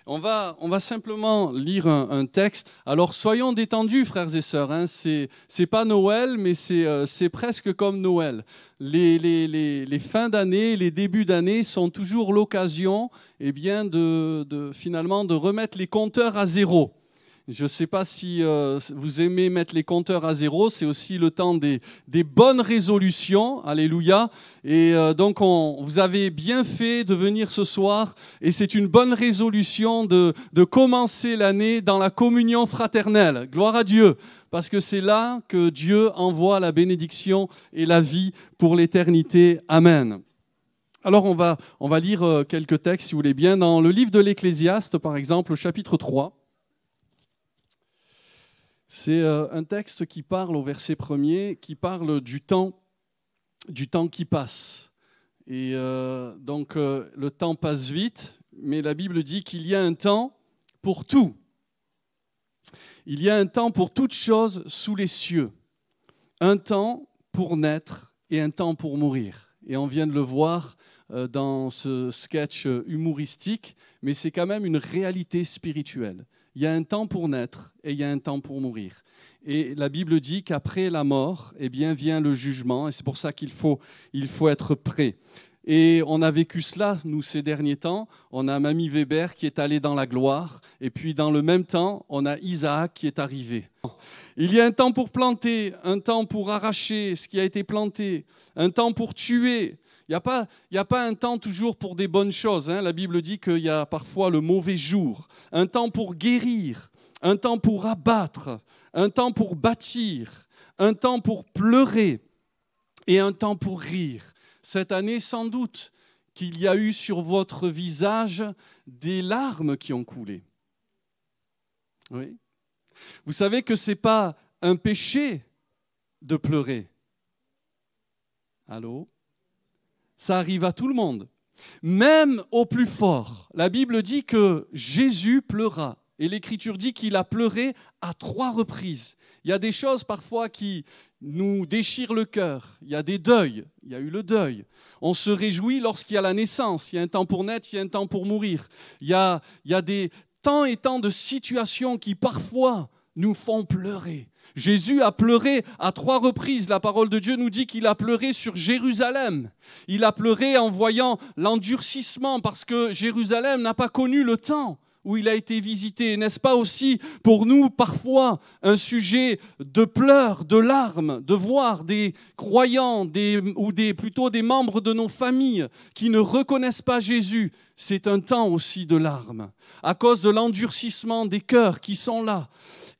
On va simplement lire un texte. Alors soyons détendus, frères et sœurs. Hein. C'est pas Noël, mais c'est presque comme Noël. Les fins d'année, les débuts d'année sont toujours l'occasion, finalement, de remettre les compteurs à zéro. Je ne sais pas si vous aimez mettre les compteurs à zéro, c'est aussi le temps des bonnes résolutions, alléluia. Et donc vous avez bien fait de venir ce soir et c'est une bonne résolution de commencer l'année dans la communion fraternelle. Gloire à Dieu, parce que c'est là que Dieu envoie la bénédiction et la vie pour l'éternité. Amen. Alors on va lire quelques textes, si vous voulez bien, dans le livre de l'Ecclésiaste, par exemple, au chapitre 3. C'est un texte qui parle au verset 1er, qui parle du temps qui passe. Et donc le temps passe vite, mais la Bible dit qu'il y a un temps pour tout. Il y a un temps pour toutes choses sous les cieux. Un temps pour naître et un temps pour mourir. Et on vient de le voir dans ce sketch humoristique, mais c'est quand même une réalité spirituelle. Il y a un temps pour naître et il y a un temps pour mourir. Et la Bible dit qu'après la mort, vient le jugement. Et c'est pour ça qu'il faut être prêt. Et on a vécu cela, nous, ces derniers temps. On a Mamie Weber qui est allée dans la gloire. Et puis, dans le même temps, on a Isaac qui est arrivé. Il y a un temps pour planter, un temps pour arracher ce qui a été planté, un temps pour tuer. Il n'y a pas un temps toujours pour des bonnes choses. Hein. La Bible dit qu'il y a parfois le mauvais jour. Un temps pour guérir, un temps pour abattre, un temps pour bâtir, un temps pour pleurer et un temps pour rire. Cette année, sans doute, qu'il y a eu sur votre visage des larmes qui ont coulé. Oui. Vous savez que ce n'est pas un péché de pleurer. Allô ? Ça arrive à tout le monde, même au plus fort. La Bible dit que Jésus pleura et l'Écriture dit qu'il a pleuré à 3 reprises. Il y a des choses parfois qui nous déchirent le cœur. Il y a des deuils, il y a eu le deuil. On se réjouit lorsqu'il y a la naissance. Il y a un temps pour naître, il y a un temps pour mourir. Il y a des temps et temps de situations qui parfois nous font pleurer. Jésus a pleuré à 3 reprises. La parole de Dieu nous dit qu'il a pleuré sur Jérusalem. Il a pleuré en voyant l'endurcissement parce que Jérusalem n'a pas connu le temps où il a été visité. N'est-ce pas aussi pour nous parfois un sujet de pleurs, de larmes, de voir des croyants plutôt des membres de nos familles qui ne reconnaissent pas Jésus? C'est un temps aussi de larmes à cause de l'endurcissement des cœurs qui sont là.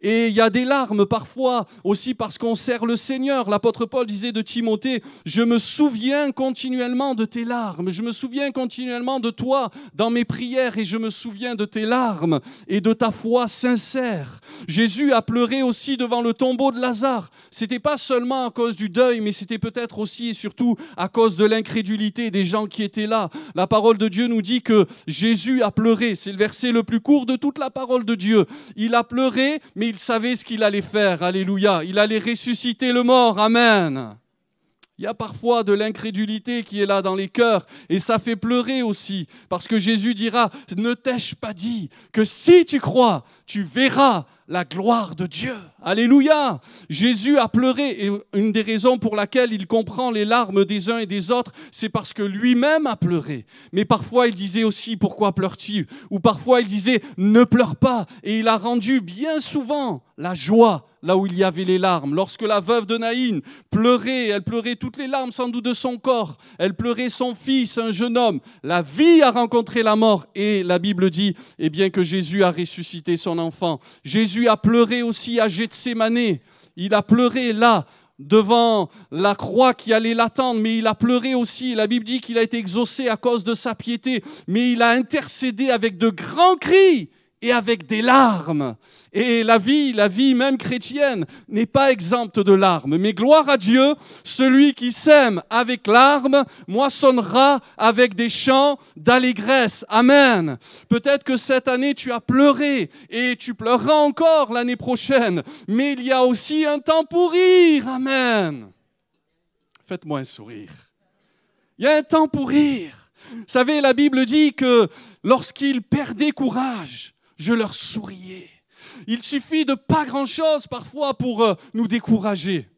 Et il y a des larmes parfois aussi parce qu'on sert le Seigneur. L'apôtre Paul disait de Timothée, « Je me souviens continuellement de tes larmes, je me souviens continuellement de toi dans mes prières et je me souviens de tes larmes et de ta foi sincère. » Jésus a pleuré aussi devant le tombeau de Lazare. Ce n'était pas seulement à cause du deuil, mais c'était peut-être aussi et surtout à cause de l'incrédulité des gens qui étaient là. La parole de Dieu nous dit que Jésus a pleuré. C'est le verset le plus court de toute la parole de Dieu. Il a pleuré, mais il savait ce qu'il allait faire, alléluia. Il allait ressusciter le mort, amen. Il y a parfois de l'incrédulité qui est là dans les cœurs et ça fait pleurer aussi parce que Jésus dira, ne t'ai-je pas dit que si tu crois, tu verras la gloire de Dieu. Alléluia. Jésus a pleuré et une des raisons pour laquelle il comprend les larmes des uns et des autres, c'est parce que lui-même a pleuré. Mais parfois il disait aussi, pourquoi pleures-tu? Ou parfois il disait, ne pleure pas. Et il a rendu bien souvent la joie là où il y avait les larmes. Lorsque la veuve de Naïn pleurait, elle pleurait toutes les larmes sans doute de son corps. Elle pleurait son fils, un jeune homme. La vie a rencontré la mort et la Bible dit que Jésus a ressuscité son enfant. Jésus a pleuré aussi à Gethsémanée. Il a pleuré là, devant la croix qui allait l'attendre, mais il a pleuré aussi. La Bible dit qu'il a été exaucé à cause de sa piété, mais il a intercédé avec de grands cris et avec des larmes. Et la vie même chrétienne n'est pas exempte de larmes. Mais gloire à Dieu, celui qui sème avec larmes moissonnera avec des chants d'allégresse. Amen. Peut-être que cette année tu as pleuré et tu pleureras encore l'année prochaine. Mais il y a aussi un temps pour rire. Amen. Faites-moi un sourire. Il y a un temps pour rire. Vous savez, la Bible dit que lorsqu'ils perdaient courage, je leur souriais. Il suffit de pas grand-chose parfois pour nous décourager.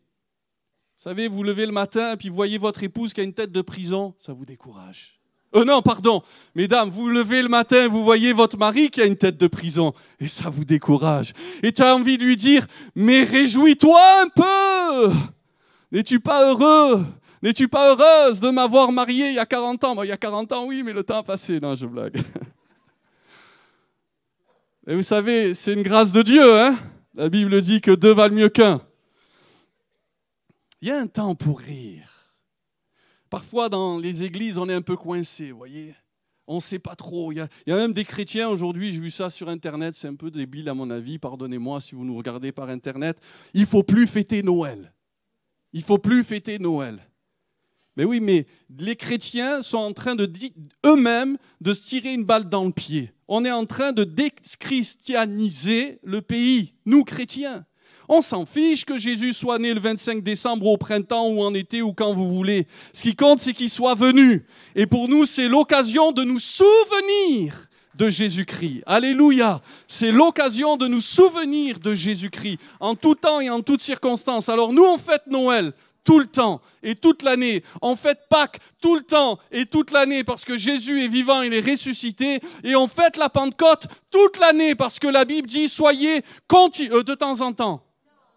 Vous savez, vous levez le matin et puis vous voyez votre épouse qui a une tête de prison, ça vous décourage. Non, pardon, mesdames, vous levez le matin et vous voyez votre mari qui a une tête de prison et ça vous décourage. Et tu as envie de lui dire, mais réjouis-toi un peu. N'es-tu pas heureux? N'es-tu pas heureuse de m'avoir marié il y a 40 ans? Bon, il y a 40 ans, oui, mais le temps a passé. Non, je blague. Et vous savez, c'est une grâce de Dieu, hein? La Bible dit que deux valent mieux qu'un. Il y a un temps pour rire. Parfois, dans les églises, on est un peu coincé, vous voyez. On ne sait pas trop. Il y a même des chrétiens aujourd'hui, j'ai vu ça sur Internet, c'est un peu débile à mon avis, pardonnez-moi si vous nous regardez par Internet. Il ne faut plus fêter Noël. Il ne faut plus fêter Noël. Mais oui, mais les chrétiens sont en train eux-mêmes de se tirer une balle dans le pied. On est en train de déchristianiser le pays, nous chrétiens. On s'en fiche que Jésus soit né le 25 décembre au printemps ou en été ou quand vous voulez. Ce qui compte, c'est qu'il soit venu. Et pour nous, c'est l'occasion de nous souvenir de Jésus-Christ. Alléluia! C'est l'occasion de nous souvenir de Jésus-Christ en tout temps et en toutes circonstances. Alors nous, on fête Noël tout le temps et toute l'année. On fête Pâques tout le temps et toute l'année parce que Jésus est vivant, il est ressuscité. Et on fête la Pentecôte toute l'année parce que la Bible dit « Soyez de temps en temps ».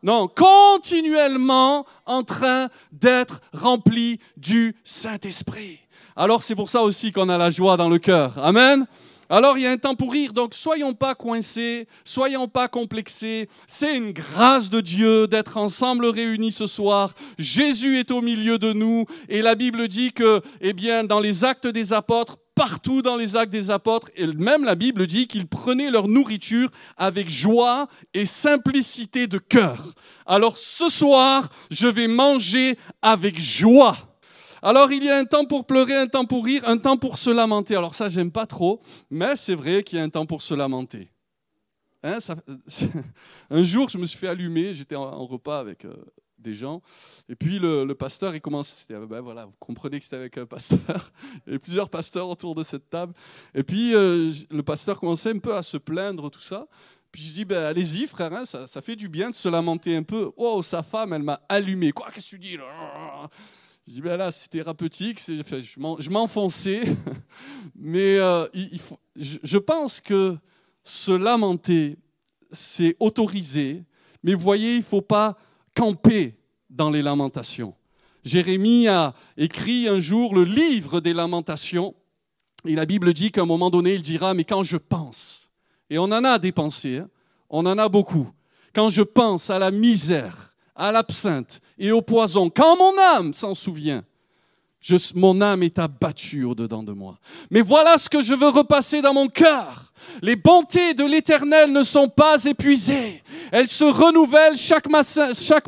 Non, continuellement en train d'être remplis du Saint-Esprit. Alors c'est pour ça aussi qu'on a la joie dans le cœur. Amen. Alors il y a un temps pour rire, donc soyons pas coincés, soyons pas complexés. C'est une grâce de Dieu d'être ensemble réunis ce soir. Jésus est au milieu de nous et la Bible dit que, eh bien, dans les Actes des Apôtres, partout dans les Actes des Apôtres, et même la Bible dit qu'ils prenaient leur nourriture avec joie et simplicité de cœur. Alors ce soir, je vais manger avec joie. Alors il y a un temps pour pleurer, un temps pour rire, un temps pour se lamenter. Alors ça, j'aime pas trop, mais c'est vrai qu'il y a un temps pour se lamenter. Hein, un jour, je me suis fait allumer, j'étais en repas avec des gens, et puis le pasteur, il commence, voilà, vous comprenez que c'était avec un pasteur, il y avait plusieurs pasteurs autour de cette table, et puis le pasteur commençait un peu à se plaindre, tout ça. Puis je dis, allez-y frère, hein, ça fait du bien de se lamenter un peu. Oh, sa femme, elle m'a allumé. Quoi, qu'est-ce que tu dis là? Je dis, là, c'est thérapeutique, je m'enfonçais. Mais je pense que se lamenter, c'est autorisé. Mais vous voyez, il ne faut pas camper dans les lamentations. Jérémie a écrit un jour le livre des lamentations. Et la Bible dit qu'à un moment donné, il dira, mais quand je pense, et on en a des pensées, hein, on en a beaucoup, quand je pense à la misère, à l'absinthe et au poison, quand mon âme s'en souvient, mon âme est abattue au-dedans de moi. Mais voilà ce que je veux repasser dans mon cœur. Les bontés de l'Éternel ne sont pas épuisées. Elles se renouvellent chaque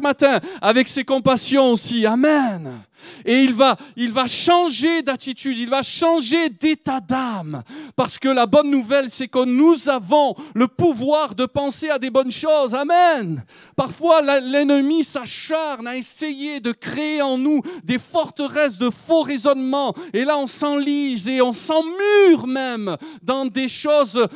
matin avec ses compassions aussi. Amen. Et il va changer d'attitude, il va changer d'état d'âme. Parce que la bonne nouvelle, c'est que nous avons le pouvoir de penser à des bonnes choses. Amen. Parfois, l'ennemi s'acharne à essayer de créer en nous des forteresses de faux raisonnements. Et là, on s'enlise et on s'emmure même dans des choses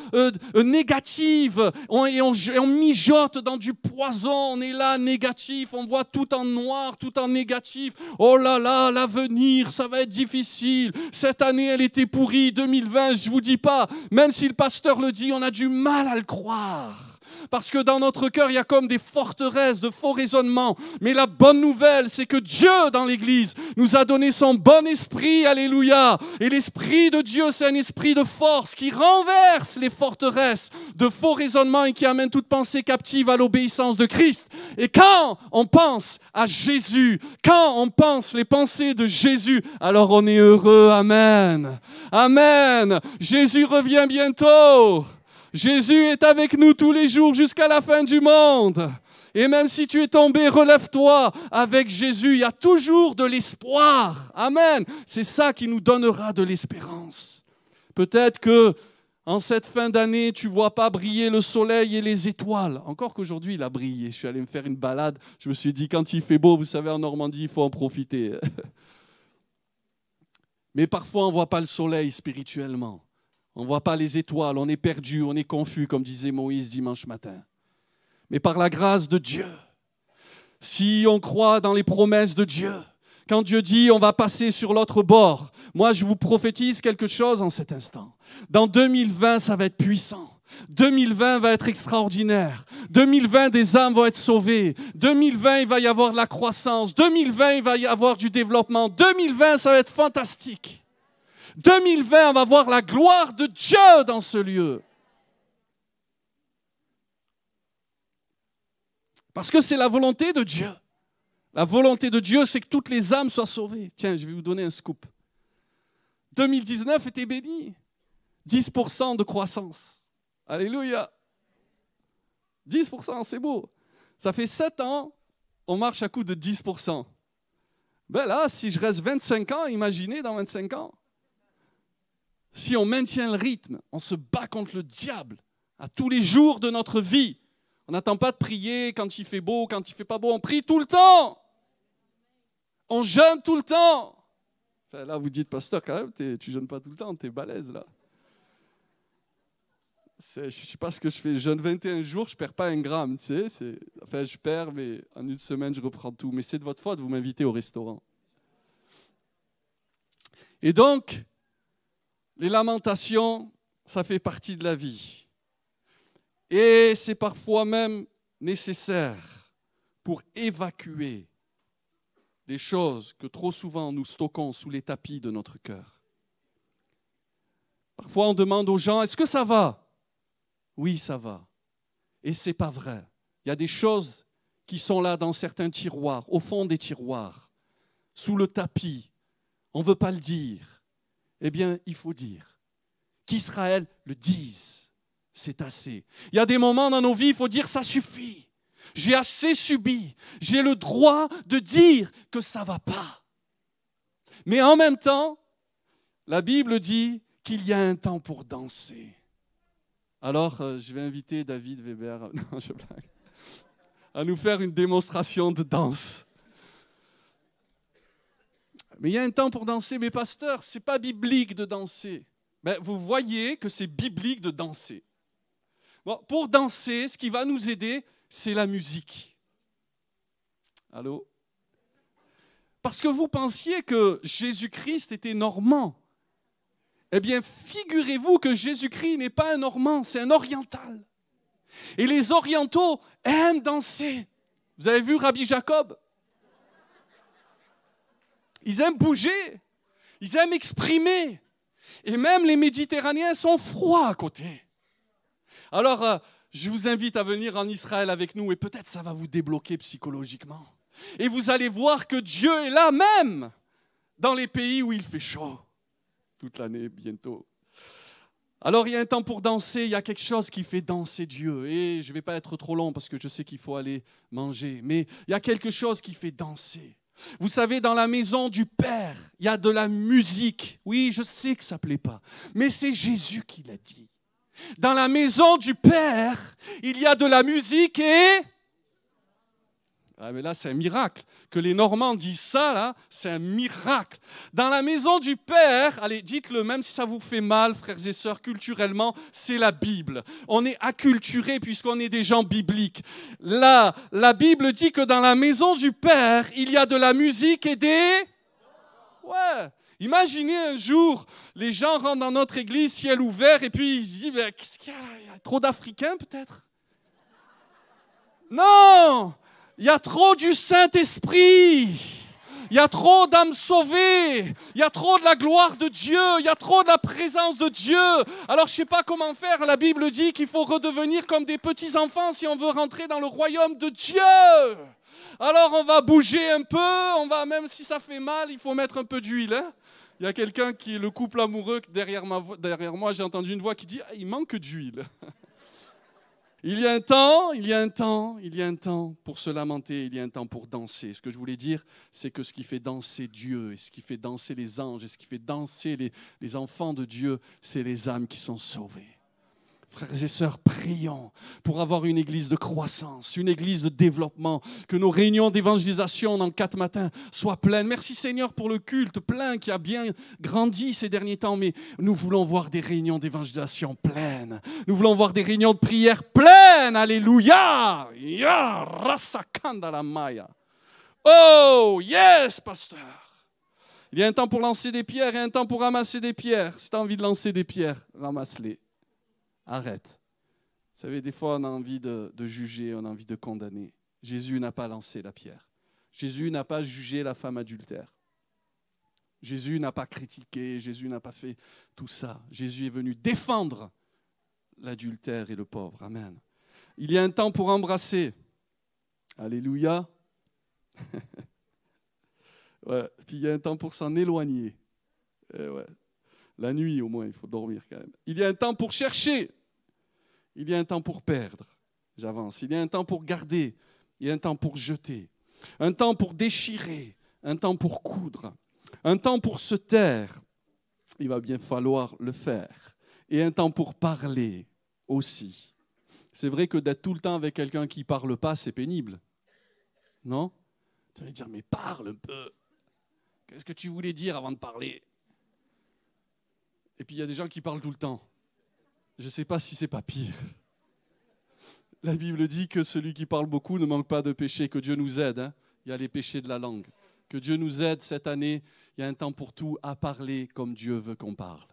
négatives. On mijote dans du poison. On est là, négatif. On voit tout en noir, tout en négatif. Oh là là, l'avenir, ça va être difficile. Cette année, elle était pourrie, 2020, je ne vous dis pas. Même si le pasteur le dit, on a du mal à le croire. Parce que dans notre cœur, il y a comme des forteresses de faux raisonnements. Mais la bonne nouvelle, c'est que Dieu, dans l'Église, nous a donné son bon esprit, alléluia. Et l'esprit de Dieu, c'est un esprit de force qui renverse les forteresses de faux raisonnements et qui amène toute pensée captive à l'obéissance de Christ. Et quand on pense à Jésus, quand on pense les pensées de Jésus, alors on est heureux. Amen. Amen. Jésus revient bientôt. Jésus est avec nous tous les jours jusqu'à la fin du monde. Et même si tu es tombé, relève-toi. Avec Jésus, il y a toujours de l'espoir. Amen. C'est ça qui nous donnera de l'espérance. Peut-être que en cette fin d'année, tu ne vois pas briller le soleil et les étoiles. Encore qu'aujourd'hui, il a brillé. Je suis allé me faire une balade. Je me suis dit, quand il fait beau, vous savez, en Normandie, il faut en profiter. Mais parfois, on ne voit pas le soleil spirituellement. On ne voit pas les étoiles, on est perdu, on est confus, comme disait Moïse dimanche matin. Mais par la grâce de Dieu, si on croit dans les promesses de Dieu, quand Dieu dit on va passer sur l'autre bord, moi je vous prophétise quelque chose en cet instant. Dans 2020, ça va être puissant. 2020 va être extraordinaire. 2020, des âmes vont être sauvées. 2020, il va y avoir de la croissance. 2020, il va y avoir du développement. 2020, ça va être fantastique. 2020, on va voir la gloire de Dieu dans ce lieu. Parce que c'est la volonté de Dieu. La volonté de Dieu, c'est que toutes les âmes soient sauvées. Tiens, je vais vous donner un scoop. 2019 était béni. 10% de croissance. Alléluia. 10%, c'est beau. Ça fait 7 ans, on marche à coup de 10%. Ben là, si je reste 25 ans, imaginez dans 25 ans. Si on maintient le rythme, on se bat contre le diable à tous les jours de notre vie. On n'attend pas de prier quand il fait beau, quand il ne fait pas beau. On prie tout le temps. On jeûne tout le temps. Enfin, là, vous dites, pasteur, quand même, tu ne jeûnes pas tout le temps, tu es balèze là. Je ne sais pas ce que je fais. Je jeûne 21 jours, je ne perds pas un gramme. Tu sais, enfin, je perds, mais en une semaine, je reprends tout. Mais c'est de votre faute, vous m'invitez au restaurant. Et donc, les lamentations, ça fait partie de la vie. Et c'est parfois même nécessaire pour évacuer les choses que trop souvent nous stockons sous les tapis de notre cœur. Parfois, on demande aux gens, est-ce que ça va ? Oui, ça va. Et ce n'est pas vrai. Il y a des choses qui sont là dans certains tiroirs, au fond des tiroirs, sous le tapis. On ne veut pas le dire. Eh bien, il faut dire. Qu'Israël le dise. C'est assez. Il y a des moments dans nos vies, il faut dire ça suffit. J'ai assez subi. J'ai le droit de dire que ça ne va pas. Mais en même temps, la Bible dit qu'il y a un temps pour danser. Alors, je vais inviter David Weber non, je blague, à nous faire une démonstration de danse. Mais il y a un temps pour danser. Mais pasteur, ce n'est pas biblique de danser. Ben, vous voyez que c'est biblique de danser. Bon, pour danser, ce qui va nous aider, c'est la musique. Allô ? Parce que vous pensiez que Jésus-Christ était normand. Eh bien, figurez-vous que Jésus-Christ n'est pas un normand, c'est un oriental. Et les orientaux aiment danser. Vous avez vu Rabbi Jacob ? Ils aiment bouger, ils aiment exprimer. Et même les Méditerranéens sont froids à côté. Alors, je vous invite à venir en Israël avec nous et peut-être ça va vous débloquer psychologiquement. Et vous allez voir que Dieu est là même dans les pays où il fait chaud. Toute l'année, bientôt. Alors, il y a un temps pour danser, il y a quelque chose qui fait danser Dieu. Et je ne vais pas être trop long parce que je sais qu'il faut aller manger. Mais il y a quelque chose qui fait danser. Vous savez, dans la maison du Père, il y a de la musique. Oui, je sais que ça ne plaît pas. Mais c'est Jésus qui l'a dit. Dans la maison du Père, il y a de la musique et... Ah, mais là, c'est un miracle. Que les Normands disent ça, là, c'est un miracle. Dans la maison du Père, allez, dites-le, même si ça vous fait mal, frères et sœurs, culturellement, c'est la Bible. On est acculturés puisqu'on est des gens bibliques. Là, la Bible dit que dans la maison du Père, il y a de la musique et des... Ouais. Imaginez un jour, les gens rentrent dans notre église, ciel ouvert, et puis ils se disent, ben, qu'est-ce qu'il y a là ? Il y a trop d'Africains, peut-être ? Non ! Il y a trop du Saint-Esprit. Il y a trop d'âmes sauvées. Il y a trop de la gloire de Dieu. Il y a trop de la présence de Dieu. Alors, je ne sais pas comment faire. La Bible dit qu'il faut redevenir comme des petits-enfants si on veut rentrer dans le royaume de Dieu. Alors, on va bouger un peu. On va, même si ça fait mal, il faut mettre un peu d'huile. Hein. Il y a quelqu'un qui est le couple amoureux. Derrière moi, j'ai entendu une voix qui dit « Il manque d'huile ». Il y a un temps pour se lamenter, il y a un temps pour danser. Ce que je voulais dire, c'est que ce qui fait danser Dieu, et ce qui fait danser les anges, et ce qui fait danser les enfants de Dieu, c'est les âmes qui sont sauvées. Frères et sœurs, prions pour avoir une église de croissance, une église de développement, que nos réunions d'évangélisation dans 4 matins soient pleines. Merci Seigneur pour le culte plein qui a bien grandi ces derniers temps, mais nous voulons voir des réunions d'évangélisation pleines. Nous voulons voir des réunions de prière pleines. Alléluia! Ya, rasakanda la maya. Oh, yes, pasteur! Il y a un temps pour lancer des pierres et un temps pour ramasser des pierres. Si tu as envie de lancer des pierres, ramasse-les. Arrête. Vous savez, des fois, on a envie de juger, on a envie de condamner. Jésus n'a pas lancé la pierre. Jésus n'a pas jugé la femme adultère. Jésus n'a pas critiqué, Jésus n'a pas fait tout ça. Jésus est venu défendre l'adultère et le pauvre. Amen. Il y a un temps pour embrasser. Alléluia. Ouais. Puis il y a un temps pour s'en éloigner. Ouais. La nuit, au moins, il faut dormir quand même. Il y a un temps pour chercher. Il y a un temps pour perdre. J'avance. Il y a un temps pour garder. Il y a un temps pour jeter. Un temps pour déchirer. Un temps pour coudre. Un temps pour se taire. Il va bien falloir le faire. Et un temps pour parler aussi. C'est vrai que d'être tout le temps avec quelqu'un qui ne parle pas, c'est pénible. Non? Tu vas dire, mais parle un peu. Qu'est-ce que tu voulais dire avant de parler? Et puis il y a des gens qui parlent tout le temps. Je ne sais pas si c'est pas pire. La Bible dit que celui qui parle beaucoup ne manque pas de péché, que Dieu nous aide. Hein. Il y a les péchés de la langue. Que Dieu nous aide cette année. Il y a un temps pour tout à parler comme Dieu veut qu'on parle.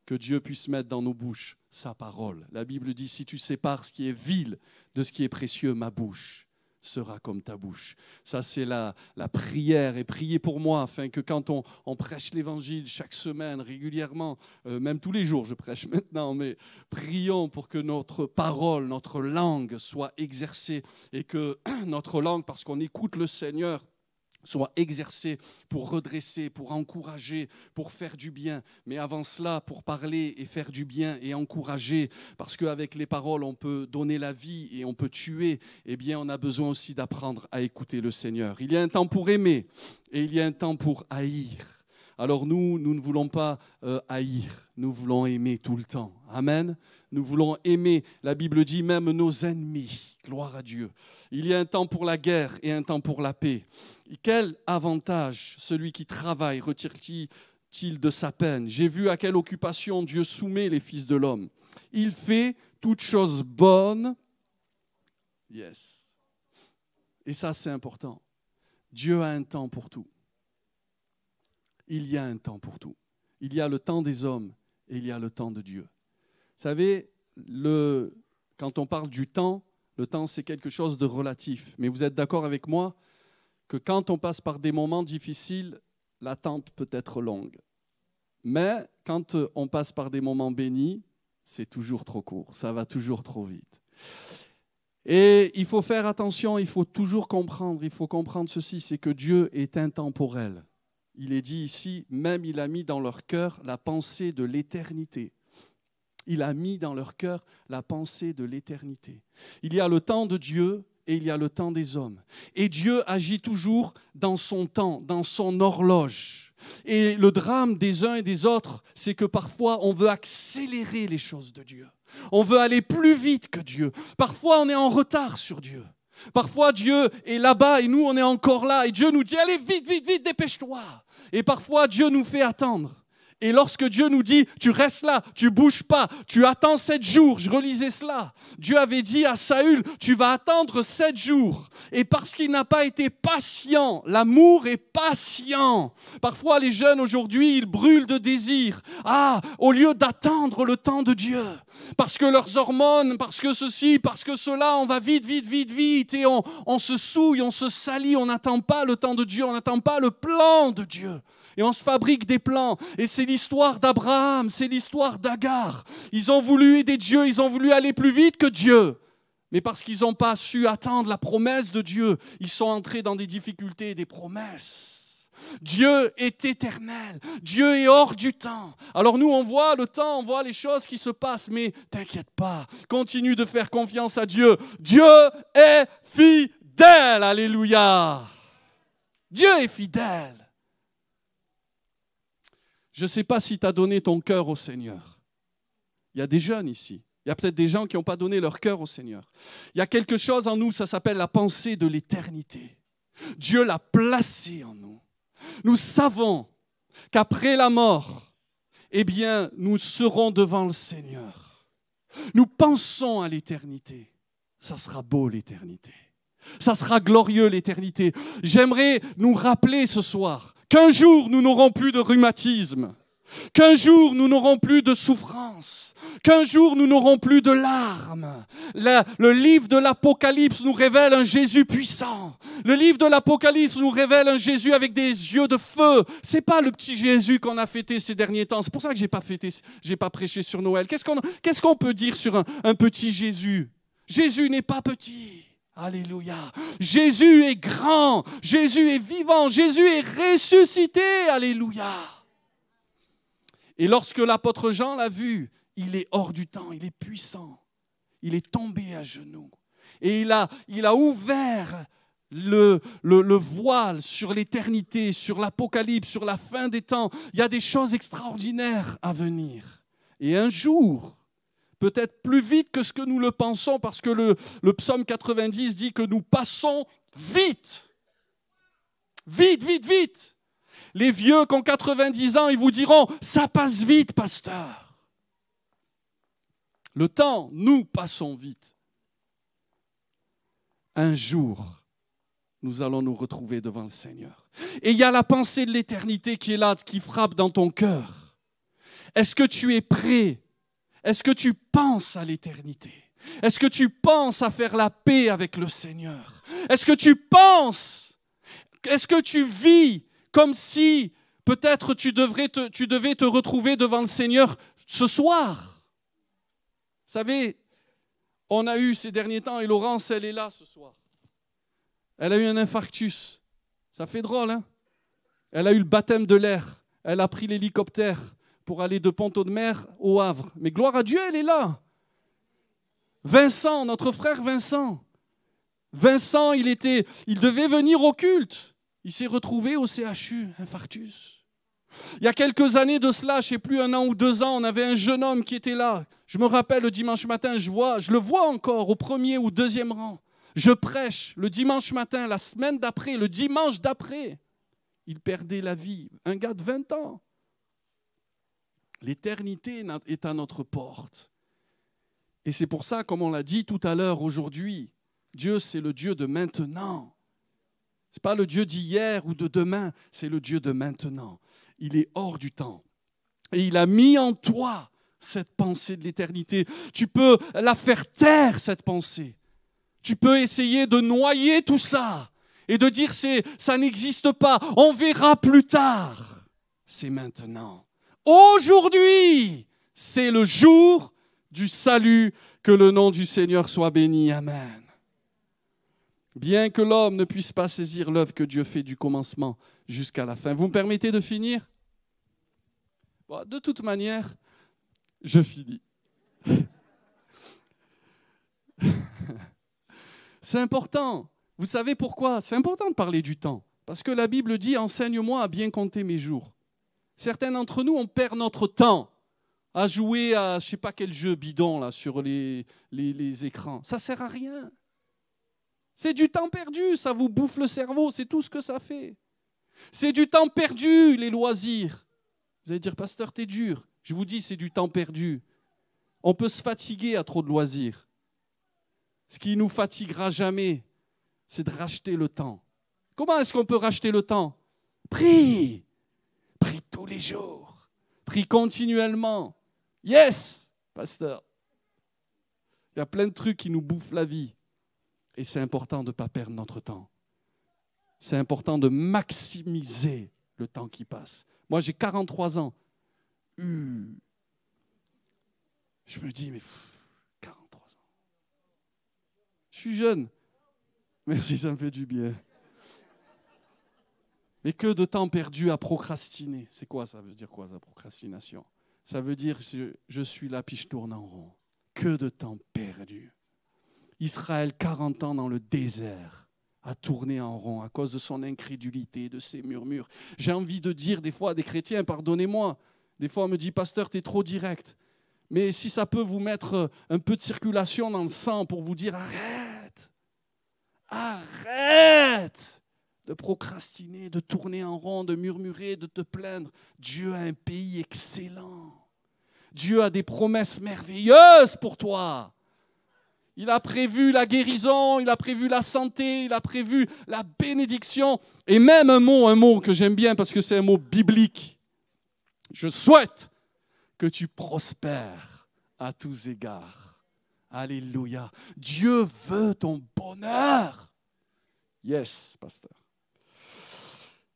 Que Dieu puisse mettre dans nos bouches sa parole. La Bible dit, si tu sépares ce qui est vil de ce qui est précieux, ma bouche sera comme ta bouche. Ça, c'est la prière. Et priez pour moi, afin que quand on prêche l'Évangile chaque semaine, régulièrement, même tous les jours, je prêche maintenant, mais prions pour que notre parole, notre langue soit exercée et que notre langue, parce qu'on écoute le Seigneur, soit exercée pour redresser, pour encourager, pour faire du bien. Mais avant cela, pour parler et faire du bien et encourager, parce qu'avec les paroles, on peut donner la vie et on peut tuer, eh bien, on a besoin aussi d'apprendre à écouter le Seigneur. Il y a un temps pour aimer et il y a un temps pour haïr. Alors nous ne voulons pas haïr, nous voulons aimer tout le temps. Amen. Nous voulons aimer, la Bible dit, même nos ennemis. Gloire à Dieu. Il y a un temps pour la guerre et un temps pour la paix. Et quel avantage celui qui travaille retire-t-il de sa peine? J'ai vu à quelle occupation Dieu soumet les fils de l'homme. Il fait toutes choses bonnes. Yes. Et ça, c'est important. Dieu a un temps pour tout. Il y a un temps pour tout. Il y a le temps des hommes et il y a le temps de Dieu. Vous savez, quand on parle du temps, le temps, c'est quelque chose de relatif. Mais vous êtes d'accord avec moi que quand on passe par des moments difficiles, l'attente peut être longue. Mais quand on passe par des moments bénis, c'est toujours trop court. Ça va toujours trop vite. Et il faut faire attention, il faut toujours comprendre. Il faut comprendre ceci, c'est que Dieu est intemporel. Il est dit ici, même il a mis dans leur cœur la pensée de l'éternité. Il a mis dans leur cœur la pensée de l'éternité. Il y a le temps de Dieu et il y a le temps des hommes. Et Dieu agit toujours dans son temps, dans son horloge. Et le drame des uns et des autres, c'est que parfois on veut accélérer les choses de Dieu. On veut aller plus vite que Dieu. Parfois on est en retard sur Dieu. Parfois Dieu est là-bas et nous on est encore là. Et Dieu nous dit, allez vite, vite, vite, dépêche-toi. Et parfois Dieu nous fait attendre. Et lorsque Dieu nous dit, tu restes là, tu bouges pas, tu attends 7 jours, je relisais cela. Dieu avait dit à Saül, tu vas attendre 7 jours. Et parce qu'il n'a pas été patient, l'amour est patient. Parfois les jeunes aujourd'hui, ils brûlent de désir. Au lieu d'attendre le temps de Dieu. Parce que leurs hormones, parce que ceci, parce que cela, on va vite, vite, vite, vite. Et on se souille, on se salit, on n'attend pas le temps de Dieu, on n'attend pas le plan de Dieu. Et on se fabrique des plans. Et c'est l'histoire d'Abraham, c'est l'histoire d'Agar. Ils ont voulu aider Dieu, ils ont voulu aller plus vite que Dieu. Mais parce qu'ils n'ont pas su attendre la promesse de Dieu, ils sont entrés dans des difficultés et des promesses. Dieu est éternel. Dieu est hors du temps. Alors nous, on voit le temps, on voit les choses qui se passent, mais t'inquiète pas, continue de faire confiance à Dieu. Dieu est fidèle. Alléluia. Dieu est fidèle. Je ne sais pas si tu as donné ton cœur au Seigneur. Il y a des jeunes ici. Il y a peut-être des gens qui n'ont pas donné leur cœur au Seigneur. Il y a quelque chose en nous, ça s'appelle la pensée de l'éternité. Dieu l'a placé en nous. Nous savons qu'après la mort, eh bien, nous serons devant le Seigneur. Nous pensons à l'éternité. Ça sera beau l'éternité. Ça sera glorieux l'éternité. J'aimerais nous rappeler ce soir qu'un jour nous n'aurons plus de rhumatisme, qu'un jour nous n'aurons plus de souffrance, qu'un jour nous n'aurons plus de larmes. Le livre de l'Apocalypse nous révèle un Jésus puissant. Le livre de l'Apocalypse nous révèle un Jésus avec des yeux de feu. C'est pas le petit Jésus qu'on a fêté ces derniers temps. C'est pour ça que j'ai pas prêché sur Noël. Qu'est-ce qu'on peut dire sur un petit Jésus? Jésus n'est pas petit. Alléluia. Jésus est grand. Jésus est vivant. Jésus est ressuscité. Alléluia. Et lorsque l'apôtre Jean l'a vu, il est hors du temps, il est puissant. Il est tombé à genoux. Et il a ouvert le voile sur l'éternité, sur l'Apocalypse, sur la fin des temps. Il y a des choses extraordinaires à venir. Et un jour, peut-être plus vite que ce que nous le pensons, parce que le psaume 90 dit que nous passons vite. Vite, vite, vite. Les vieux qui ont 90 ans, ils vous diront « ça passe vite, pasteur ». Le temps, nous passons vite. Un jour, nous allons nous retrouver devant le Seigneur. Et il y a la pensée de l'éternité qui est là, qui frappe dans ton cœur. Est-ce que tu es prêt? Est-ce que tu penses à l'éternité? Est-ce que tu penses à faire la paix avec le Seigneur? Est-ce que tu penses? Est-ce que tu vis comme si peut-être tu devais te retrouver devant le Seigneur ce soir? Vous savez, on a eu ces derniers temps, et Laurence, elle est là ce soir. Elle a eu un infarctus. Ça fait drôle, hein? Elle a eu le baptême de l'air. Elle a pris l'hélicoptère pour aller de Pont-de-Mer au Havre. Mais gloire à Dieu, elle est là. Vincent, notre frère Vincent. Vincent, il devait venir au culte. Il s'est retrouvé au CHU, infarctus. Il y a quelques années de cela, je ne sais plus, 1 an ou 2 ans, on avait un jeune homme qui était là. Je me rappelle, le dimanche matin, je le vois encore au 1er ou 2e rang. Je prêche le dimanche matin, la semaine d'après, le dimanche d'après. Il perdait la vie. Un gars de 20 ans. L'éternité est à notre porte. Et c'est pour ça, comme on l'a dit tout à l'heure, aujourd'hui, Dieu, c'est le Dieu de maintenant. Ce n'est pas le Dieu d'hier ou de demain, c'est le Dieu de maintenant. Il est hors du temps. Et il a mis en toi cette pensée de l'éternité. Tu peux la faire taire, cette pensée. Tu peux essayer de noyer tout ça et de dire ça n'existe pas, on verra plus tard. C'est maintenant. Aujourd'hui, c'est le jour du salut, que le nom du Seigneur soit béni. Amen. Bien que l'homme ne puisse pas saisir l'œuvre que Dieu fait du commencement jusqu'à la fin. Vous me permettez de finir? Bon, de toute manière, je finis. C'est important. Vous savez pourquoi? C'est important de parler du temps. Parce que la Bible dit « Enseigne-moi à bien compter mes jours ». Certains d'entre nous, on perd notre temps à jouer à je ne sais pas quel jeu bidon là, sur les écrans. Ça ne sert à rien. C'est du temps perdu, ça vous bouffe le cerveau, c'est tout ce que ça fait. C'est du temps perdu, les loisirs. Vous allez dire, pasteur, t'es dur. Je vous dis, c'est du temps perdu. On peut se fatiguer à trop de loisirs. Ce qui nous fatiguera jamais, c'est de racheter le temps. Comment est-ce qu'on peut racheter le temps? Prie. Prie tous les jours. Prie continuellement. Yes, pasteur. Il y a plein de trucs qui nous bouffent la vie. Et c'est important de ne pas perdre notre temps. C'est important de maximiser le temps qui passe. Moi, j'ai 43 ans. Je me dis, mais 43 ans. Je suis jeune. Merci, ça me fait du bien. Mais que de temps perdu à procrastiner. C'est quoi ça veut dire quoi, la procrastination? Ça veut dire je suis là puis je tourne en rond. Que de temps perdu. Israël, 40 ans dans le désert, a tourné en rond à cause de son incrédulité, de ses murmures. J'ai envie de dire des fois à des chrétiens, pardonnez-moi, des fois on me dit, pasteur, tu es trop direct. Mais si ça peut vous mettre un peu de circulation dans le sang pour vous dire arrête, arrête de procrastiner, de tourner en rond, de murmurer, de te plaindre. Dieu a un pays excellent. Dieu a des promesses merveilleuses pour toi. Il a prévu la guérison, il a prévu la santé, il a prévu la bénédiction. Et même un mot que j'aime bien parce que c'est un mot biblique. Je souhaite que tu prospères à tous égards. Alléluia. Dieu veut ton bonheur. Yes, pasteur.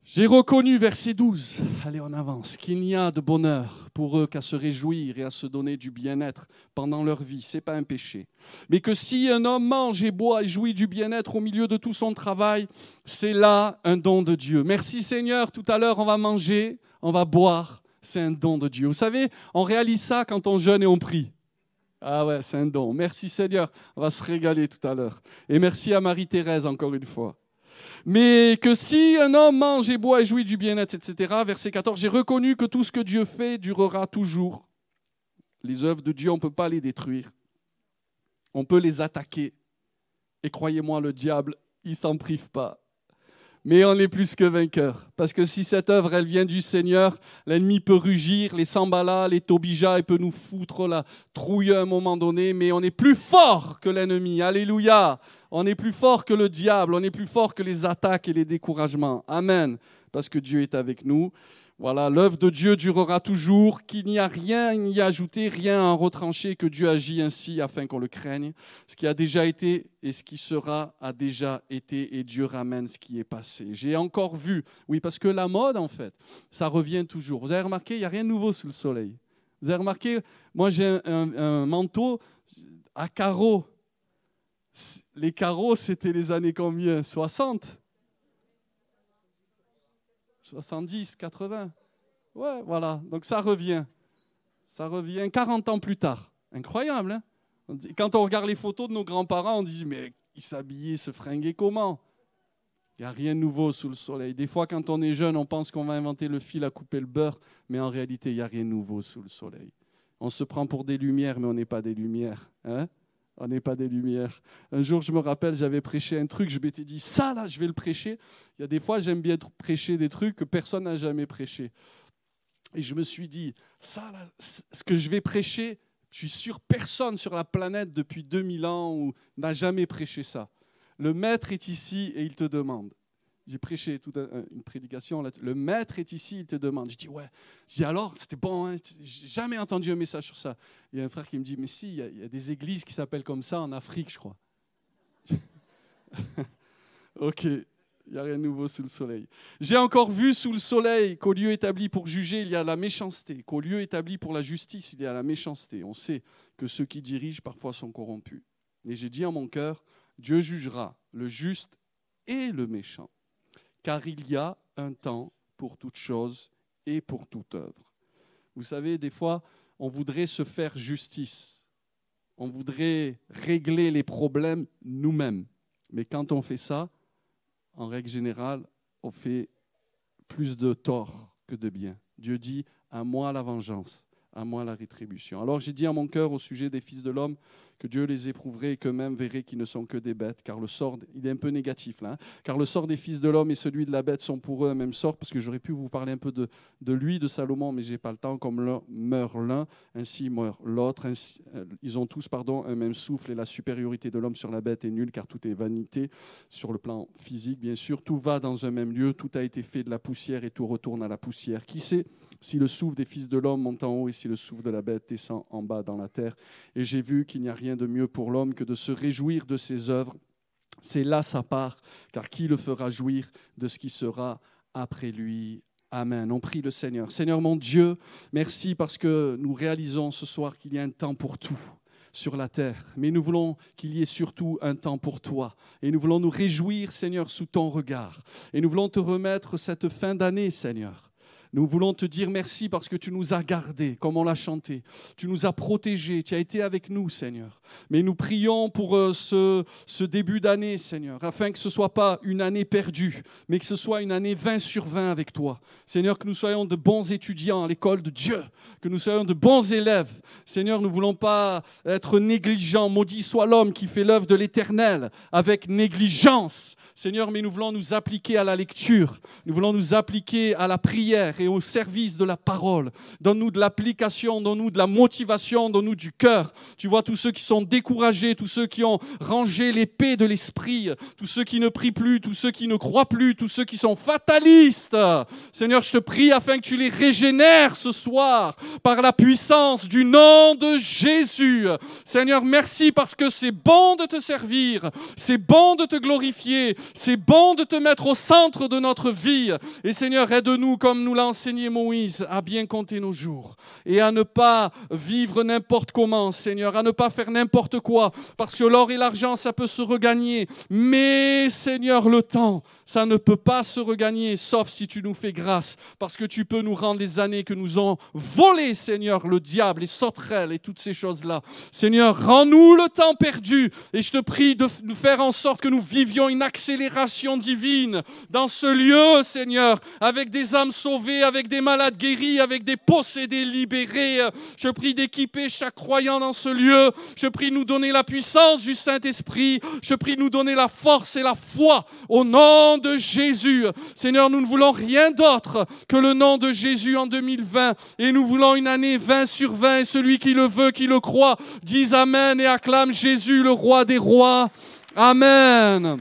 J'ai reconnu, verset 12, allez on avance, qu'il n'y a de bonheur pour eux qu'à se réjouir et à se donner du bien-être pendant leur vie. Ce n'est pas un péché. Mais que si un homme mange et boit et jouit du bien-être au milieu de tout son travail, c'est là un don de Dieu. Merci Seigneur, tout à l'heure on va manger, on va boire, c'est un don de Dieu. Vous savez, on réalise ça quand on jeûne et on prie. Ah ouais, c'est un don. Merci Seigneur, on va se régaler tout à l'heure. Et merci à Marie-Thérèse encore une fois. Mais que si un homme mange et boit et jouit du bien-être, etc., verset 14, j'ai reconnu que tout ce que Dieu fait durera toujours. Les œuvres de Dieu, on ne peut pas les détruire. On peut les attaquer. Et croyez-moi, le diable, il ne s'en prive pas. Mais on est plus que vainqueur. Parce que si cette œuvre, elle vient du Seigneur, l'ennemi peut rugir, les Sambala, les Tobija, il peut nous foutre la trouille à un moment donné, mais on est plus fort que l'ennemi. Alléluia. On est plus fort que le diable, on est plus fort que les attaques et les découragements. Amen. Parce que Dieu est avec nous. Voilà, l'œuvre de Dieu durera toujours, qu'il n'y a rien à y ajouter, rien à en retrancher, que Dieu agit ainsi afin qu'on le craigne. Ce qui a déjà été et ce qui sera a déjà été, et Dieu ramène ce qui est passé. J'ai encore vu, oui, parce que la mode, en fait, ça revient toujours. Vous avez remarqué, il n'y a rien de nouveau sous le soleil. Vous avez remarqué, moi j'ai un manteau à carreaux. Les carreaux, c'était les années combien? 60? 70, 80. Ouais, voilà. Donc ça revient. Ça revient 40 ans plus tard. Incroyable, hein? Quand on regarde les photos de nos grands-parents, on dit, mais ils s'habillaient, se fringuaient comment? Il n'y a rien de nouveau sous le soleil. Des fois, quand on est jeune, on pense qu'on va inventer le fil à couper le beurre, mais en réalité, il n'y a rien de nouveau sous le soleil. On se prend pour des lumières, mais on n'est pas des lumières. Hein? On n'est pas des lumières. Un jour, je me rappelle, j'avais prêché un truc, je m'étais dit, ça là, je vais le prêcher. Il y a des fois, j'aime bien prêcher des trucs que personne n'a jamais prêché. Et je me suis dit, ça là, ce que je vais prêcher, je suis sûr, personne sur la planète depuis 2000 ans n'a jamais prêché ça. Le maître est ici et il te demande. J'ai prêché toute une prédication là. Le maître est ici, il te demande. Je dis ouais. Je dis alors, c'était bon. Hein? J'ai jamais entendu un message sur ça. Il y a un frère qui me dit mais si, il y a des églises qui s'appellent comme ça en Afrique, je crois. Ok, il n'y a rien de nouveau sous le soleil. J'ai encore vu sous le soleil qu'au lieu établi pour juger, il y a la méchanceté. Qu'au lieu établi pour la justice, il y a la méchanceté. On sait que ceux qui dirigent parfois sont corrompus. Et j'ai dit en mon cœur, Dieu jugera le juste et le méchant. Car il y a un temps pour toute chose et pour toute œuvre. Vous savez, des fois, on voudrait se faire justice. On voudrait régler les problèmes nous-mêmes. Mais quand on fait ça, en règle générale, on fait plus de tort que de bien. Dieu dit, à moi la vengeance, à moi la rétribution. Alors j'ai dit à mon cœur au sujet des fils de l'homme que Dieu les éprouverait et qu'eux-mêmes verraient qu'ils ne sont que des bêtes, car le sort, il est un peu négatif là, hein, car le sort des fils de l'homme et celui de la bête sont pour eux un même sort, parce que j'aurais pu vous parler un peu de lui, de Salomon, mais je n'ai pas le temps, comme meurt l'un, ainsi meurt l'autre, ils ont tous un même souffle, et la supériorité de l'homme sur la bête est nulle, car tout est vanité, sur le plan physique bien sûr, tout va dans un même lieu, tout a été fait de la poussière et tout retourne à la poussière. Qui sait si le souffle des fils de l'homme monte en haut et si le souffle de la bête descend en bas dans la terre. Et j'ai vu qu'il n'y a rien de mieux pour l'homme que de se réjouir de ses œuvres. C'est là sa part, car qui le fera jouir de ce qui sera après lui? Amen. On prie le Seigneur. Seigneur mon Dieu, merci parce que nous réalisons ce soir qu'il y a un temps pour tout sur la terre. Mais nous voulons qu'il y ait surtout un temps pour toi. Et nous voulons nous réjouir, Seigneur, sous ton regard. Et nous voulons te remettre cette fin d'année, Seigneur. Nous voulons te dire merci parce que tu nous as gardés, comme on l'a chanté. Tu nous as protégés, tu as été avec nous, Seigneur. Mais nous prions pour ce début d'année, Seigneur, afin que ce ne soit pas une année perdue, mais que ce soit une année 20 sur 20 avec toi. Seigneur, que nous soyons de bons étudiants à l'école de Dieu, que nous soyons de bons élèves. Seigneur, nous ne voulons pas être négligents. Maudit soit l'homme qui fait l'œuvre de l'Éternel avec négligence. Seigneur, mais nous voulons nous appliquer à la lecture. Nous voulons nous appliquer à la prière et au service de la parole. Donne-nous de l'application, donne-nous de la motivation, donne-nous du cœur. Tu vois, tous ceux qui sont découragés, tous ceux qui ont rangé l'épée de l'esprit, tous ceux qui ne prient plus, tous ceux qui ne croient plus, tous ceux qui sont fatalistes. Seigneur, je te prie afin que tu les régénères ce soir par la puissance du nom de Jésus. Seigneur, merci parce que c'est bon de te servir, c'est bon de te glorifier, c'est bon de te mettre au centre de notre vie. Et Seigneur, aide-nous, comme nous l'a enseigné Moïse, à bien compter nos jours et à ne pas vivre n'importe comment, Seigneur, à ne pas faire n'importe quoi, parce que l'or et l'argent, ça peut se regagner. Mais Seigneur, le temps, ça ne peut pas se regagner, sauf si tu nous fais grâce, parce que tu peux nous rendre les années que nous ont volées, Seigneur, le diable, les sauterelles et toutes ces choses-là. Seigneur, rends-nous le temps perdu, et je te prie de nous faire en sorte que nous vivions une accélération divine dans ce lieu, Seigneur, avec des âmes sauvées, avec des malades guéris, avec des possédés libérés. Je prie d'équiper chaque croyant dans ce lieu. Je prie de nous donner la puissance du Saint-Esprit. Je prie de nous donner la force et la foi au nom de Jésus. Seigneur, nous ne voulons rien d'autre que le nom de Jésus en 2020. Et nous voulons une année 20 sur 20. Et celui qui le veut, qui le croit, dise Amen et acclame Jésus, le roi des rois. Amen.